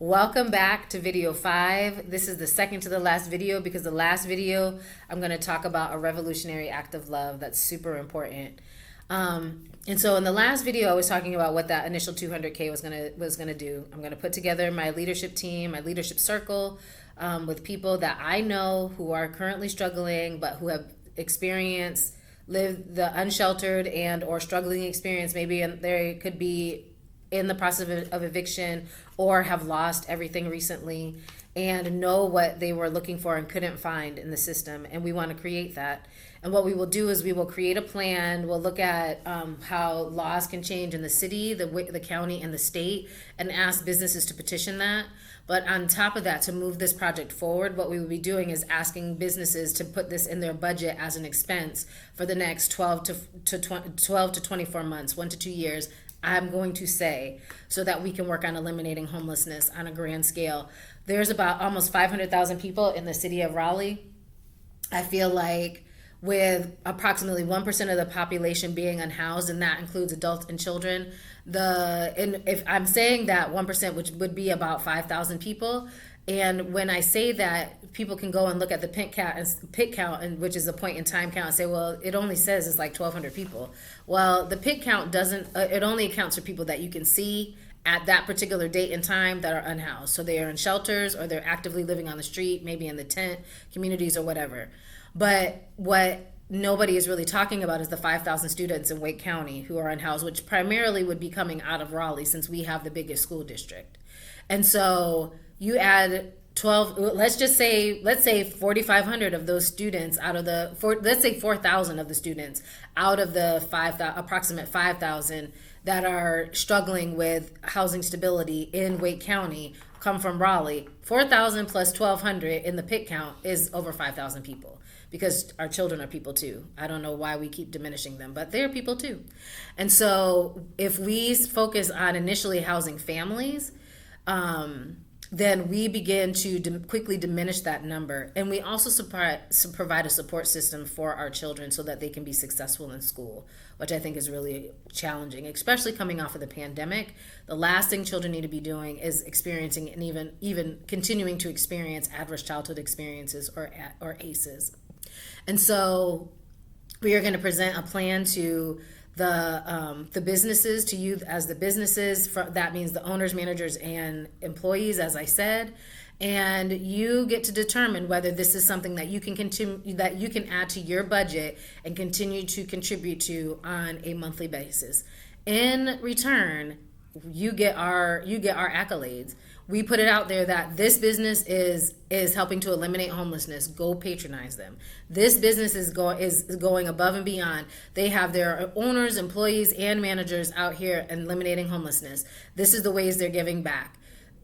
Welcome back to video 5. This is the second to the last video because the last video I'm going to talk about a revolutionary act of love that's super important. And so in the last video I was talking about what that initial 200K was gonna do. I'm gonna put together my leadership team, my leadership circle, with people that I know who are currently struggling but who have experienced lived the unsheltered and or struggling experience. Maybe they could be in the process of eviction or have lost everything recently and know what they were looking for and couldn't find in the system. And we want to create that. And what we will do is we will create a plan. We'll look at how laws can change in the city, the county, and the state, and ask businesses to petition that. But on top of that, to move this project forward, what we will be doing is asking businesses to put this in their budget as an expense for the next 12 to 24 months, 1 to 2 years, I'm going to say, so that we can work on eliminating homelessness on a grand scale. There's about almost 500,000 people in the city of Raleigh. I feel like with approximately 1% of the population being unhoused, and that includes adults and children, and if I'm saying that 1%, which would be about 5,000 people, and when I say that, people can go and look at the PIT count, and which is a point in time count, and say, well, it only says it's like 1,200 people. Well, the PIT count doesn't. It only accounts for people that you can see at that particular date and time that are unhoused. So they are in shelters or they're actively living on the street, maybe in the tent communities or whatever. But what nobody is really talking about is the 5,000 students in Wake County who are unhoused, which primarily would be coming out of Raleigh since we have the biggest school district. And so you add 12, let's say 4,500 of those students out of let's say 4,000 of the students out of the approximate 5,000 that are struggling with housing stability in Wake County come from Raleigh. 4,000 plus 1,200 in the PIT count is over 5,000 people, because our children are people too. I don't know why we keep diminishing them, but they're people too. And so if we focus on initially housing families, then we begin to quickly diminish that number. And we also provide a support system for our children so that they can be successful in school, which I think is really challenging, especially coming off of the pandemic. The last thing children need to be doing is experiencing and even continuing to experience adverse childhood experiences or ACEs. And so we are going to present a plan to the businesses, to you as the businesses. That means the owners, managers, and employees, as I said. And you get to determine whether this is something that you can continue, that you can add to your budget and continue to contribute to on a monthly basis. In return, you get our accolades. We put it out there that this business is helping to eliminate homelessness. Go patronize them. This business is going above and beyond. They have their owners, employees, and managers out here eliminating homelessness. This is the ways they're giving back.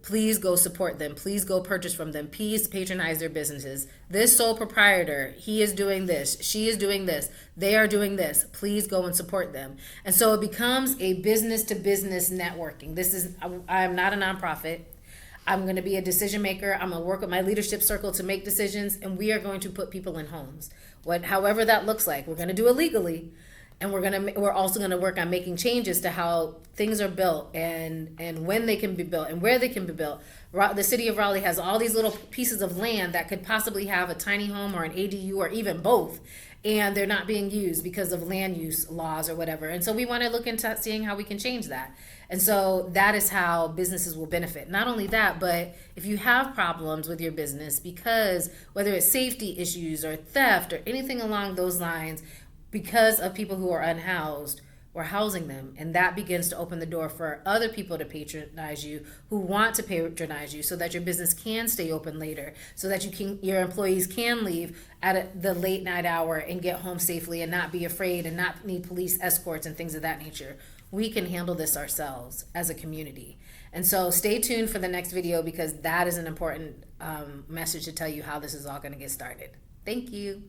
Please go support them. Please go purchase from them. Please patronize their businesses. This sole proprietor, he is doing this. She is doing this. They are doing this. Please go and support them. And so it becomes a business to business networking. I'm not a nonprofit. I'm going to be a decision maker. I'm going to work with my leadership circle to make decisions, and we are going to put people in homes. However that looks like. We're going to do it legally, and we're also going to work on making changes to how things are built and when they can be built and where they can be built. The city of Raleigh has all these little pieces of land that could possibly have a tiny home or an ADU or even both, and they're not being used because of land use laws or whatever. And so we want to look into seeing how we can change that. And so that is how businesses will benefit. Not only that, but if you have problems with your business, because whether it's safety issues or theft or anything along those lines, because of people who are unhoused, we're housing them. And that begins to open the door for other people to patronize you, who want to patronize you, so that your business can stay open later, so that your employees can leave at the late night hour and get home safely and not be afraid and not need police escorts and things of that nature. We can handle this ourselves as a community. And so stay tuned for the next video, because that is an important message to tell you how this is all going to get started. Thank you.